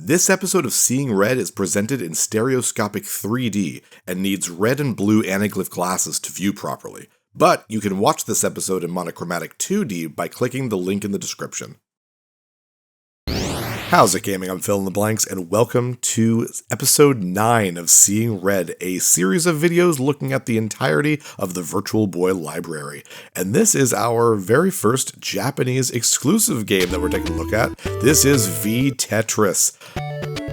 This episode of Seeing Red is presented in stereoscopic 3D and needs red and blue anaglyph glasses to view properly. But you can watch this episode in monochromatic 2D by clicking the link in the description. How's it, gaming? I'm Phil in the Blanks, and welcome to episode 9 of Seeing Red, a series of videos looking at the entirety of the Virtual Boy library. And this is our very first Japanese exclusive game that we're taking a look at. This is V-Tetris.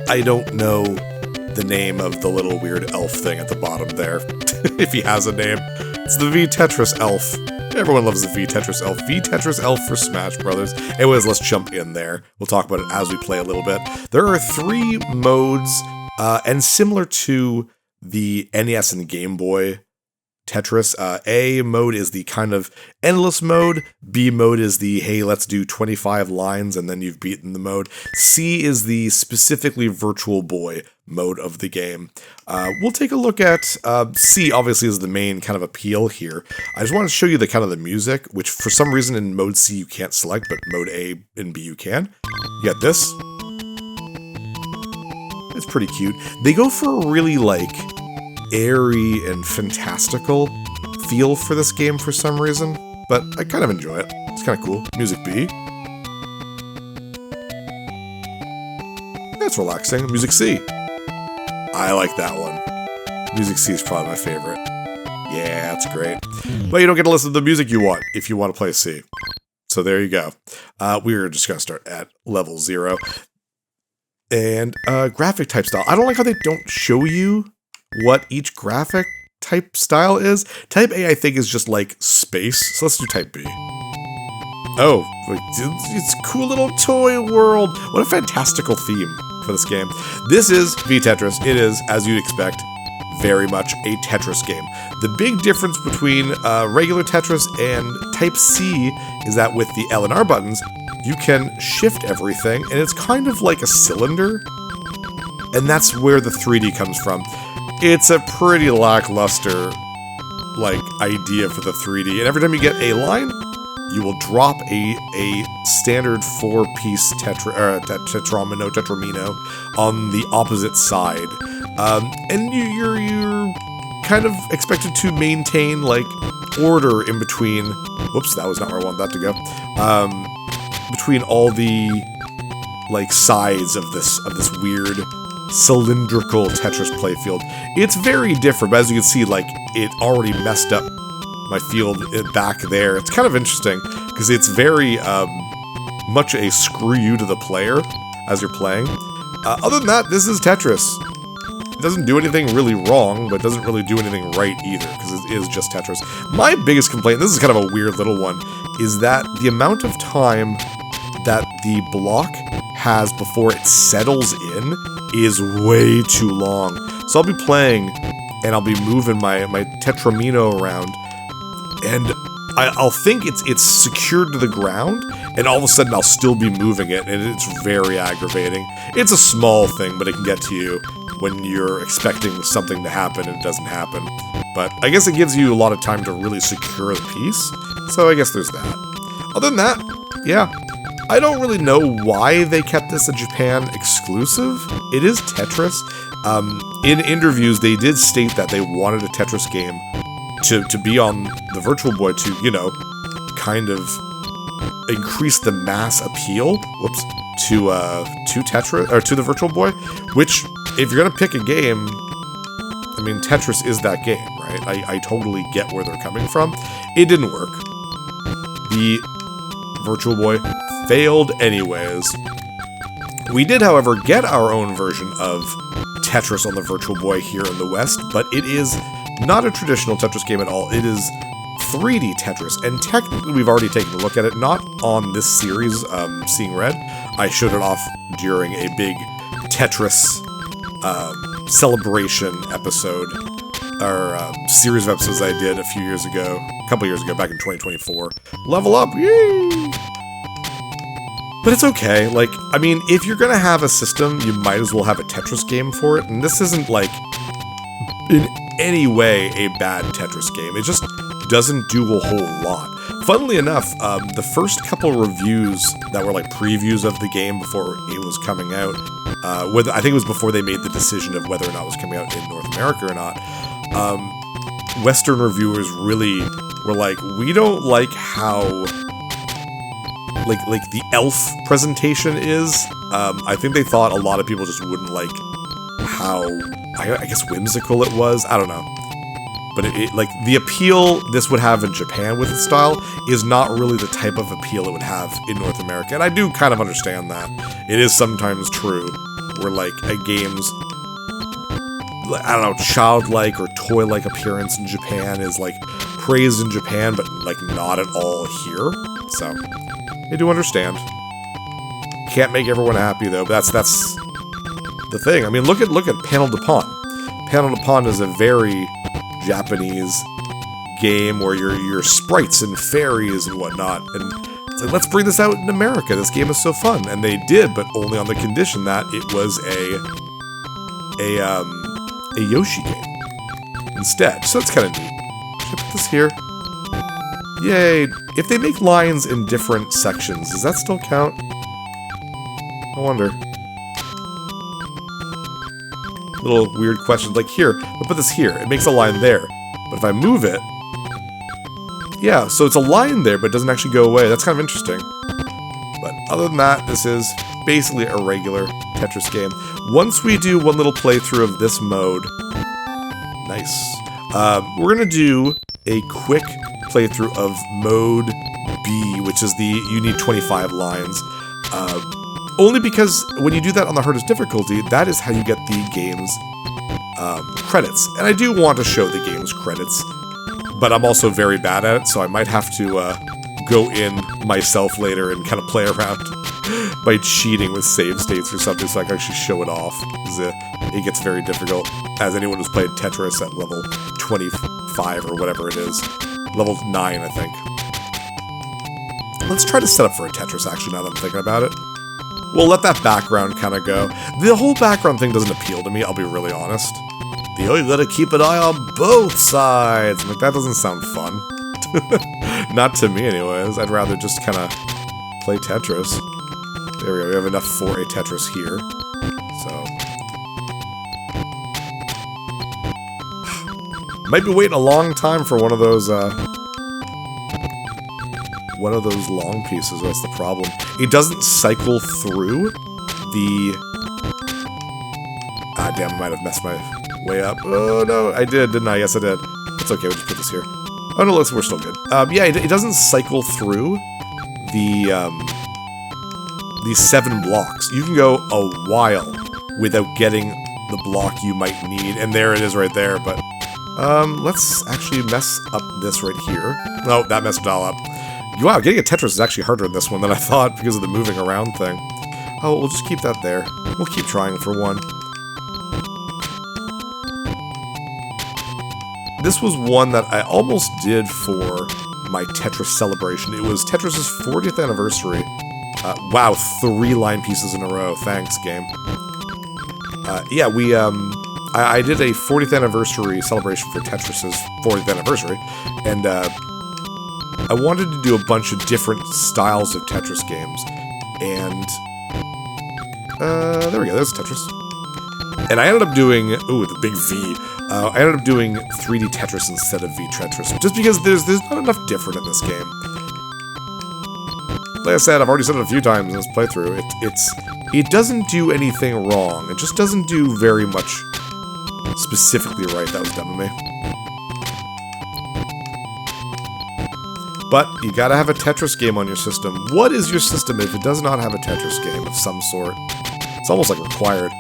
I don't know the name of the little weird elf thing at the bottom there, if he has a name. It's the V-Tetris elf. Everyone loves the V-Tetris elf. V-Tetris elf for Smash Brothers. Anyways, let's jump in there. We'll talk about it as we play a little bit. There are 3 modes, and similar to the NES and Game Boy Tetris, A mode is the kind of endless mode. B mode is the, hey, let's do 25 lines and then you've beaten the mode. C is the specifically Virtual Boy mode of the game. We'll take a look at C, obviously, is the main kind of appeal here. I just want to show you the kind of the music, which for some reason in mode C you can't select, but mode A and B you can. You got this. It's pretty cute. They go for a really, like, airy and fantastical feel for this game for some reason, but I kind of enjoy it. It's kind of cool. Music B. That's relaxing. Music C. I like that one. Music C is probably my favorite. Yeah, that's great. But you don't get to listen to the music you want if you want to play C. So there you go. We're just going to start at level 0. And graphic type style. I don't like how they don't show you what each graphic type style is. Type A, I think, is just like space. So let's do type B. Oh, it's a cool little toy world. What a fantastical theme for this game. This is V-Tetris. It is, as you'd expect, very much a Tetris game. The big difference between regular Tetris and type C is that with the L and R buttons, you can shift everything, and it's kind of like a cylinder. And that's where the 3D comes from. It's a pretty lackluster, like, idea for the 3D. And every time you get a line, you will drop a standard 4-piece tetramino on the opposite side. And you're kind of expected to maintain, like, order in between. Whoops, that was not where I wanted that to go. Between all the, like, sides of this weird cylindrical Tetris playfield. It's very different, but as you can see, like, it already messed up my field back there. It's kind of interesting, because it's very much a screw you to the player as you're playing. Other than that, this is Tetris. It doesn't do anything really wrong, but it doesn't really do anything right either, because it is just Tetris. My biggest complaint, this is kind of a weird little one, is that the amount of time that the block has before it settles in is way too long. So I'll be playing, and I'll be moving my tetramino around, and I'll think it's secured to the ground, and all of a sudden I'll still be moving it, and it's very aggravating. It's a small thing, but it can get to you when you're expecting something to happen and it doesn't happen. But I guess it gives you a lot of time to really secure the piece, so I guess there's that. Other than that, yeah. I don't really know why they kept this a Japan exclusive. It is Tetris. In interviews, they did state that they wanted a Tetris game to be on the Virtual Boy to, you know, kind of increase the mass appeal, to Tetris, or to the Virtual Boy, which, if you're gonna pick a game, I mean, Tetris is that game, right? I totally get where they're coming from. It didn't work. The Virtual Boy failed anyways. We did, however, get our own version of Tetris on the Virtual Boy here in the West, but it is not a traditional Tetris game at all. It is 3D Tetris, and technically we've already taken a look at it, not on this series, Seeing Red. I showed it off during a big Tetris celebration episode, or series of episodes I did a couple years ago, back in 2024. Level up, yay! But it's okay, like, I mean, if you're gonna have a system, you might as well have a Tetris game for it, and this isn't, like, in any way a bad Tetris game. It just doesn't do a whole lot. Funnily enough, the first couple reviews that were like previews of the game before it was coming out, I think it was before they made the decision of whether or not it was coming out in North America or not, Western reviewers really were like, we don't like how like the elf presentation is. I think they thought a lot of people just wouldn't like how, I guess, whimsical it was. I don't know. But it like, the appeal this would have in Japan with its style is not really the type of appeal it would have in North America. And I do kind of understand that. It is sometimes true where, like, a game's, I don't know, childlike or toy-like appearance in Japan is, like, praised in Japan, but, like, not at all here. So, I do understand. Can't make everyone happy, though, but that's the thing. I mean, look at Panel de Pon. Panel de Pon is a very Japanese game where you're sprites and fairies and whatnot, and it's like, let's bring this out in America. This game is so fun, and they did, but only on the condition that it was a Yoshi game instead. So that's kind of neat. Should I put this here? Yay! If they make lines in different sections, does that still count? I wonder. Little weird questions, like here, I'll put this here, it makes a line there, but if I move it, yeah, so it's a line there, but it doesn't actually go away. That's kind of interesting. But other than that, this is basically a regular Tetris game. Once we do one little playthrough of this mode, nice, we're gonna do a quick playthrough of mode B, which is you need 25 lines. Only because when you do that on the hardest difficulty, that is how you get the game's credits. And I do want to show the game's credits, but I'm also very bad at it, so I might have to go in myself later and kind of play around by cheating with save states or something so I can actually show it off. It gets very difficult, as anyone who's played Tetris at level 25 or whatever it is. Level 9, I think. Let's try to set up for a Tetris, actually, now that I'm thinking about it. We'll let that background kind of go. The whole background thing doesn't appeal to me, I'll be really honest. You gotta keep an eye on both sides. I'm like, that doesn't sound fun. Not to me, anyways. I'd rather just kind of play Tetris. There we go, we have enough for a Tetris here. So. Might be waiting a long time for one of those long pieces. That's the problem. It doesn't cycle through the... Ah, damn, I might have messed my way up. Oh, no, I did, didn't I? Yes, I did. It's okay, we'll just put this here. Oh, no, listen, we're still good. Yeah, it doesn't cycle through the 7 blocks. You can go a while without getting the block you might need, and there it is right there, but... let's actually mess up this right here. No, that messed it all up. Wow, getting a Tetris is actually harder in this one than I thought because of the moving around thing. Oh, we'll just keep that there. We'll keep trying for one. This was one that I almost did for my Tetris celebration. It was Tetris's 40th anniversary. Wow, 3 line pieces in a row. Thanks, game. Yeah, I did a 40th anniversary celebration for Tetris's 40th anniversary, and I wanted to do a bunch of different styles of Tetris games, and there we go, there's Tetris. And I ended up doing, ooh, the big V, I ended up doing 3D Tetris instead of V-Tetris, just because there's not enough different in this game. Like I said, I've already said it a few times in this playthrough, it doesn't do anything wrong, it just doesn't do very much specifically right. That was dumb of me. But you gotta have a Tetris game on your system. What is your system if it does not have a Tetris game of some sort? It's almost like required.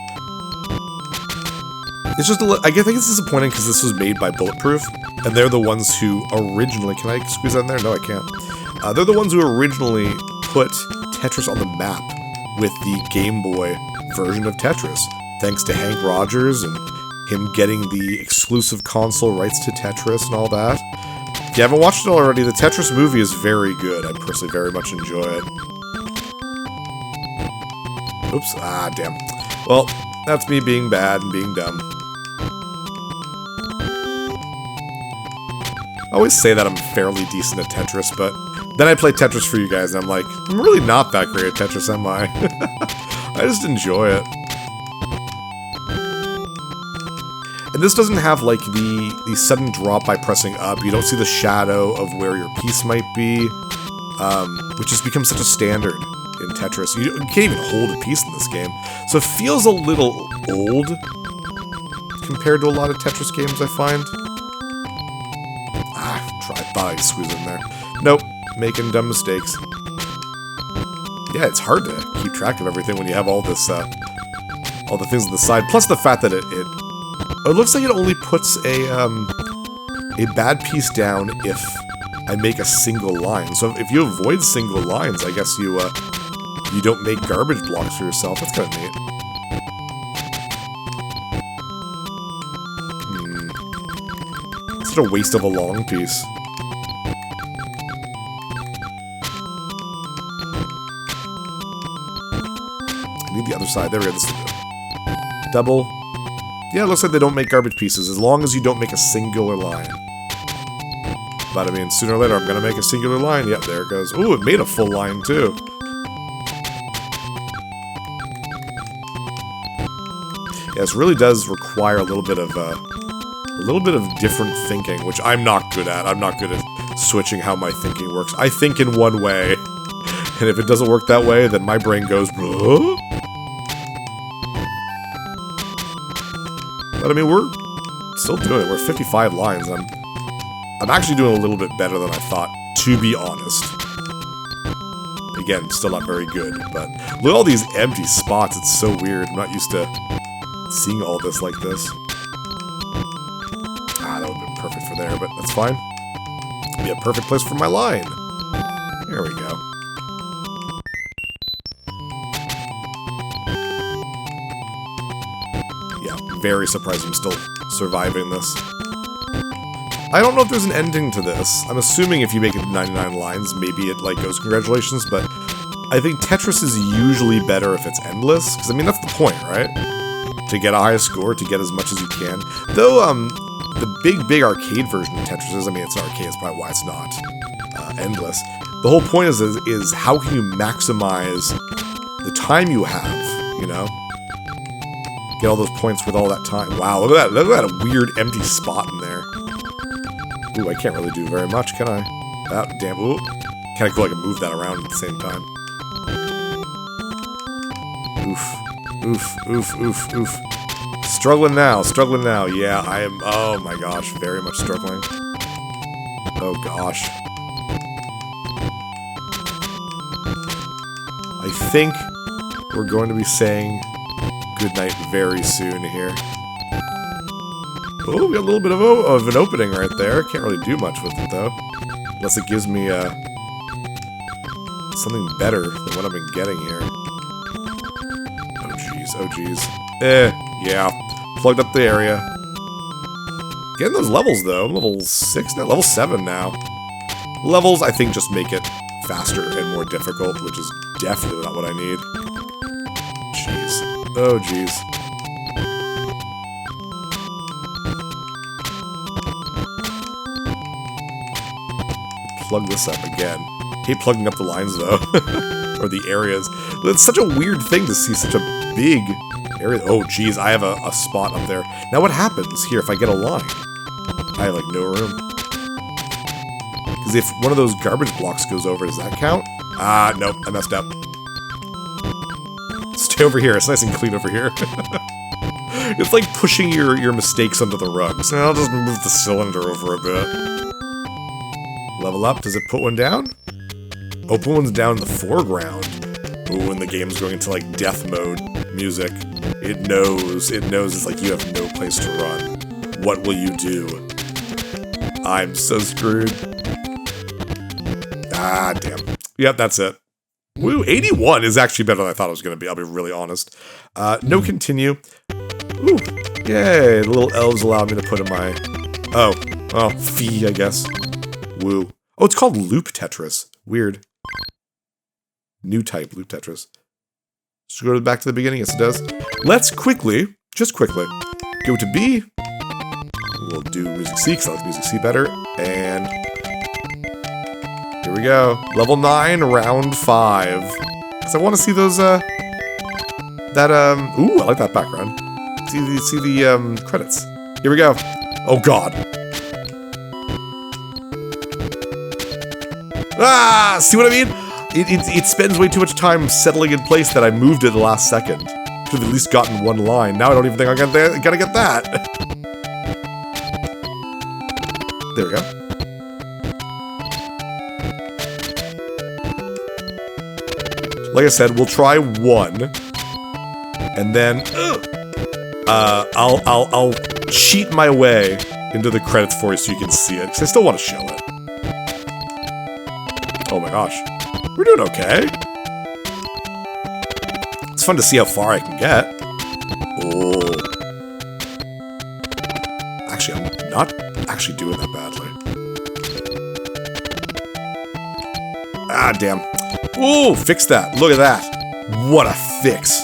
It's just I think it's disappointing because this was made by Bulletproof, and they're the ones who originally... Can I squeeze that in there? No, I can't. They're the ones who originally put Tetris on the map with the Game Boy version of Tetris, thanks to Hank Rogers and him getting the exclusive console rights to Tetris and all that. If you haven't watched it already, the Tetris movie is very good. I personally very much enjoy it. Oops. Ah, damn. Well, that's me being bad and being dumb. I always say that I'm fairly decent at Tetris, but Then I play Tetris for you guys, and I'm like, I'm really not that great at Tetris, am I? I just enjoy it. And this doesn't have, like, the sudden drop by pressing up. You don't see the shadow of where your piece might be, which has become such a standard in Tetris. You can't even hold a piece in this game. So it feels a little old compared to a lot of Tetris games, I find. I thought I'd squeeze it in there. Nope, making dumb mistakes. Yeah, it's hard to keep track of everything when you have all this, all the things on the side. Plus the fact that it looks like it only puts a bad piece down if I make a single line. So if you avoid single lines, I guess you don't make garbage blocks for yourself. That's kind of neat. It's such a waste of a long piece. I need the other side. There we go. This will do. Double. Yeah, it looks like they don't make garbage pieces, as long as you don't make a singular line. But, I mean, sooner or later, I'm going to make a singular line. Yep, there it goes. Ooh, it made a full line, too. Yeah, this really does require a little bit of different thinking, which I'm not good at. I'm not good at switching how my thinking works. I think in one way, and if it doesn't work that way, then my brain goes, huh? But I mean, we're still doing it. We're 55 lines. I'm actually doing a little bit better than I thought, to be honest. Again, still not very good, but look at all these empty spots. It's so weird. I'm not used to seeing all this like this. That would have been perfect for there, but that's fine. It'd be a perfect place for my line. There we go. Very surprised I'm still surviving this. I don't know if there's an ending to this. I'm assuming if you make it 99 lines, maybe it like goes congratulations, but I think Tetris is usually better if it's endless, because I mean, that's the point, right? To get a high score, to get as much as you can. Though, the big arcade version of Tetris is, I mean, it's an arcade, it's probably why it's not endless. The whole point is how can you maximize the time you have, you know? Get all those points with all that time. Wow, look at that. Look at that weird empty spot in there. Ooh, I can't really do very much, can I? Oh, damn. Ooh. Kind of cool I can move that around at the same time. Oof. Oof, oof, oof, oof. Struggling now, struggling now. Yeah, I am, oh my gosh, very much struggling. Oh gosh. I think we're going to be saying good night very soon here. Oh, we got a little bit of an opening right there. Can't really do much with it, though. Unless it gives me, something better than what I've been getting here. Oh, jeez. Oh, jeez. Yeah. Plugged up the area. Getting those levels, though. I'm level 6 now. Level 7 now. Levels, I think, just make it faster and more difficult, which is definitely not what I need. Jeez. Oh, jeez. Plug this up again. Hate plugging up the lines, though. Or the areas. It's such a weird thing to see such a big area. Oh, jeez, I have a spot up there. Now what happens here if I get a line? I have, like, no room. Because if one of those garbage blocks goes over, does that count? Ah, nope, I messed up. Stay over here. It's nice and clean over here. It's like pushing your mistakes under the rug. So I'll just move the cylinder over a bit. Level up. Does it put one down? Oh, put one's down in the foreground. Ooh, when the game's going into, like, death mode music. It knows. It knows it's like you have no place to run. What will you do? I'm so screwed. Ah, damn. Yep, that's it. Woo, 81 is actually better than I thought it was going to be, I'll be really honest. No continue. Ooh, yay, the little elves allow me to put in my... Oh, fee, I guess. Woo. Oh, it's called Loop Tetris. Weird. New type Loop Tetris. Should we go back to the beginning? Yes, it does. Let's quickly, just quickly, go to B. We'll do music C, because I like music C better. And Here we go. Level 9, round 5. Because I want to see those, ooh, I like that background. See the credits. Here we go. Oh, God. Ah! See what I mean? It spends way too much time settling in place that I moved it the last second. Could have at least gotten one line. Now I don't even think I'm gonna get that. There we go. Like I said, we'll try one, and then I'll cheat my way into the credits for you so you can see it, because I still want to show it. Oh my gosh, we're doing okay. It's fun to see how far I can get. Oh, actually, I'm not actually doing that badly. Ah, damn. Oh, fix that. Look at that. What a fix.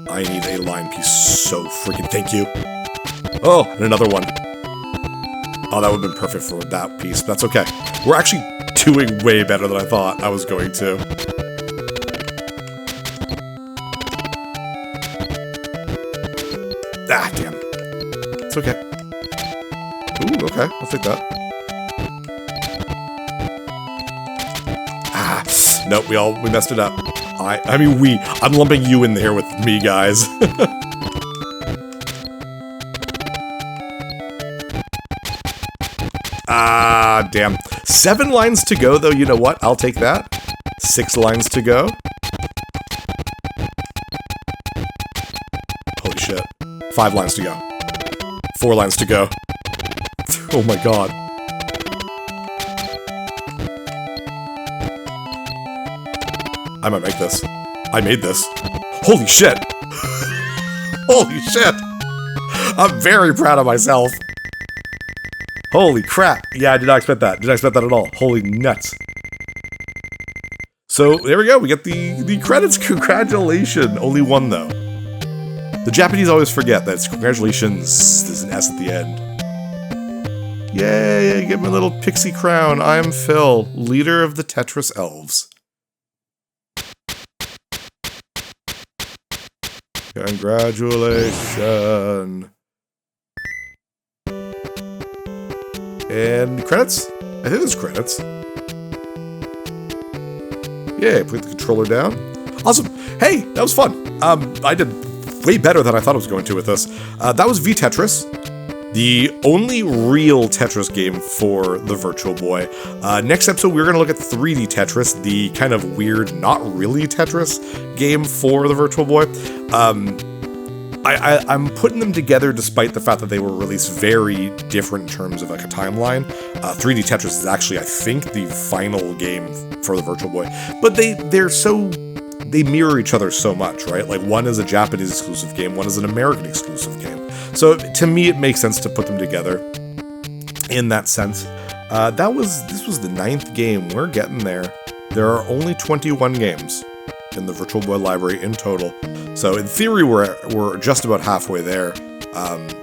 I need a line piece so freaking thank you. Oh, and another one. Oh, that would have been perfect for that piece. That's okay. We're actually doing way better than I thought I was going to. Ah, damn. It's okay. Ooh, okay. I'll take that. Nope, we messed it up. I mean we. I'm lumping you in there with me, guys. Ah, damn. 7 lines to go, though. You know what? I'll take that. 6 lines to go. Holy shit. 5 lines to go. 4 lines to go. Oh my god. I might make this. I made this. Holy shit! Holy shit! I'm very proud of myself. Holy crap. Yeah, I did not expect that. Did not expect that at all. Holy nuts. So, there we go. We get the credits. Congratulations. Only one, though. The Japanese always forget that it's congratulations. There's an S at the end. Yay, get my little pixie crown. I'm Phil, leader of the Tetris Elves. Congratulations. And credits? I think there's credits. Yeah, put the controller down. Awesome. Hey, that was fun. I did way better than I thought I was going to with this. That was V-Tetris. The only real Tetris game for the Virtual Boy. Next episode, we're going to look at 3D Tetris, the kind of weird, not really Tetris game for the Virtual Boy. I'm putting them together despite the fact that they were released very different in terms of like a timeline. 3D Tetris is actually, I think, the final game for the Virtual Boy. But they mirror each other so much, right? Like one is a Japanese exclusive game, one is an American exclusive game. So to me, it makes sense to put them together in that sense. This was the 9th game. We're getting there. There are only 21 games in the Virtual Boy library in total. So in theory, we're just about halfway there.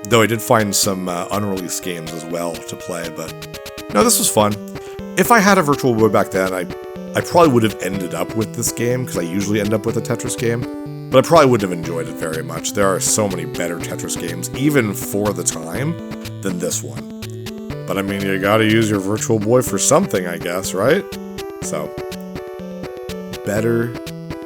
Though I did find some unreleased games as well to play. But no, this was fun. If I had a Virtual Boy back then, I probably would have ended up with this game, because I usually end up with a Tetris game. But I probably wouldn't have enjoyed it very much. There are so many better Tetris games, even for the time, than this one. But I mean, you gotta use your Virtual Boy for something, I guess, right? So, better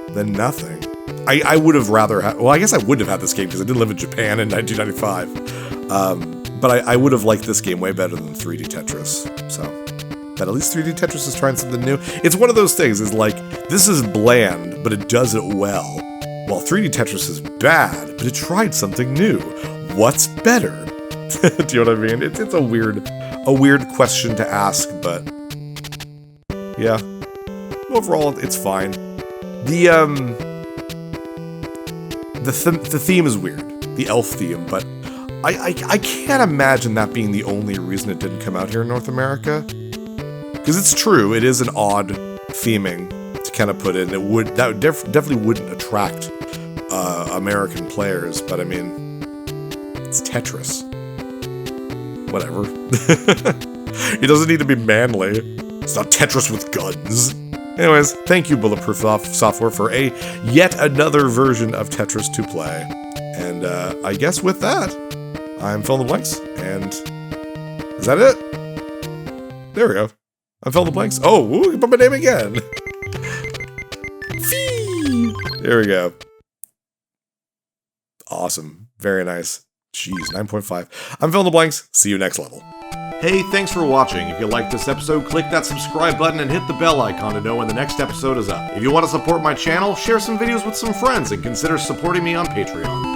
than nothing. I would have rather had, well, I guess I wouldn't have had this game because I didn't live in Japan in 1995. But I would have liked this game way better than 3D Tetris. So, but at least 3D Tetris is trying something new. It's one of those things, is like, this is bland, but it does it well. While 3D Tetris is bad, but it tried something new. What's better? Do you know what I mean? It's a weird question to ask, but yeah. Overall, it's fine. The theme is weird, the elf theme, but I can't imagine that being the only reason it didn't come out here in North America. Because it's true, it is an odd theming to kind of put in. That definitely wouldn't attract American players, but I mean, it's Tetris. Whatever. It doesn't need to be manly. It's not Tetris with guns. Anyways, thank you, Bulletproof Software, for yet another version of Tetris to play. And I guess with that, I'm Fill in the Blanks, and is that it? There we go. I'm Fill in the Blanks. Oh, ooh, you put my name again. There we go. Awesome. Very nice. Jeez, 9.5. I'm Fill in the Blanks. See you next level. Hey, thanks for watching. If you liked this episode, click that subscribe button and hit the bell icon to know when the next episode is up. If you want to support my channel, share some videos with some friends and consider supporting me on Patreon.